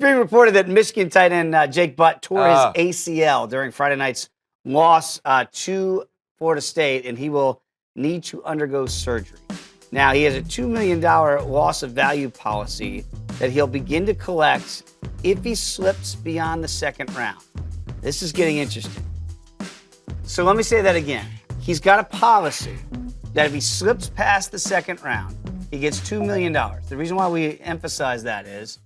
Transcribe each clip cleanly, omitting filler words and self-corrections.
being reported that Michigan tight end Jake Butt tore his ACL during Friday night's loss to Florida State, and he will need to undergo surgery. Now, he has a $2 million loss of value policy that he'll begin to collect if he slips beyond the second round. This is getting interesting. So let me say that again. He's got a policy that if he slips past the second round, he gets $2 million. The reason why we emphasize that is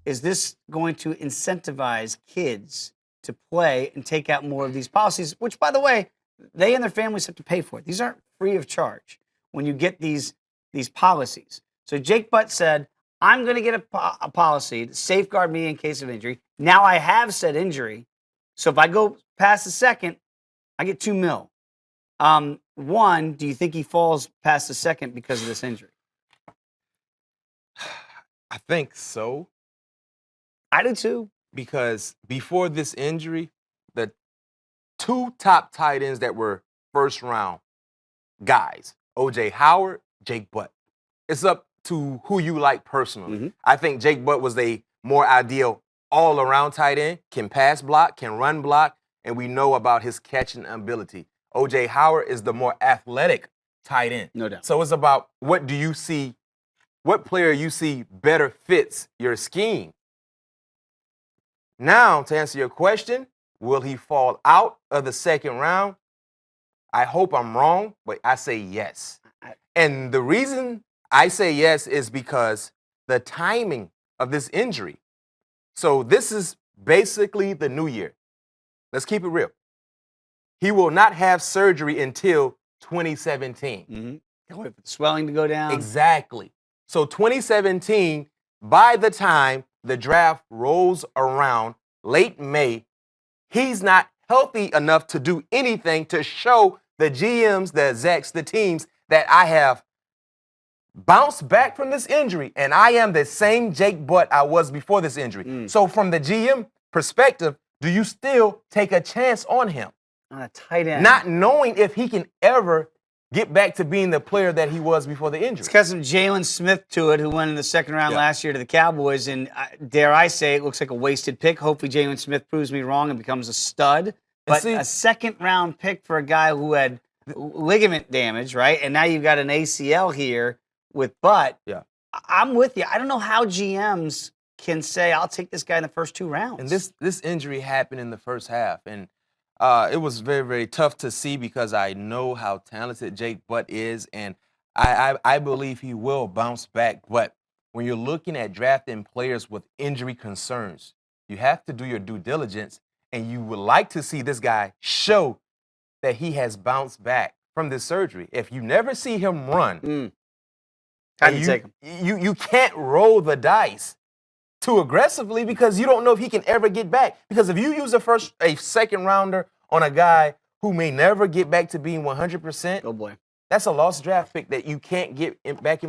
this going to incentivize kids to play and take out more of these policies, which, by the way, they and their families have to pay for it. These aren't free of charge when you get these policies. So Jake Butt said, I'm going to get a policy to safeguard me in case of injury. Now I have said injury. So if I go past the second, I get $2 million. One, do you think he falls past the second because of this injury? I think so. I do too. Because before this injury, the two top tight ends that were first round guys, O.J. Howard, Jake Butt. It's up to who you like personally. Mm-hmm. I think Jake Butt was a more ideal all-around tight end, can pass block, can run block, and we know about his catching ability. O.J. Howard is the more athletic tight end. No doubt. So it's about what do you see, what player you see better fits your scheme. Now, to answer your question, will he fall out of the second round? I hope I'm wrong, but I say yes. And the reason I say yes is because the timing of this injury. So this is basically the new year. Let's keep it real. He will not have surgery until 2017. Mm-hmm. Wait for the swelling to go down. Exactly. So 2017, by the time the draft rolls around late May, he's not healthy enough to do anything to show the GMs, the execs, the teams that I have bounced back from this injury and I am the same Jake Butt I was before this injury. So from the GM perspective, do you still take a chance on him? On a tight end. Not knowing if he can ever get back to being the player that he was before the injury. It's got some Jalen Smith to it, who went in the second round last year to the Cowboys, and dare I say, it looks like a wasted pick. Hopefully Jalen Smith proves me wrong and becomes a stud. But a second-round pick for a guy who had ligament damage, right? And now you've got an ACL here with Butt. Yeah. I'm with you. I don't know how GMs can say, I'll take this guy in the first 2 rounds. And this injury happened in the first half, and it was very, very tough to see because I know how talented Jake Butt is, and I believe he will bounce back. But when you're looking at drafting players with injury concerns, you have to do your due diligence, and you would like to see this guy show that he has bounced back from this surgery. If you never see him run, Time to take him. You can't roll the dice too aggressively because you don't know if he can ever get back. Because if you use a second rounder on a guy who may never get back to being 100%, oh boy, that's a lost draft pick that you can't get back in.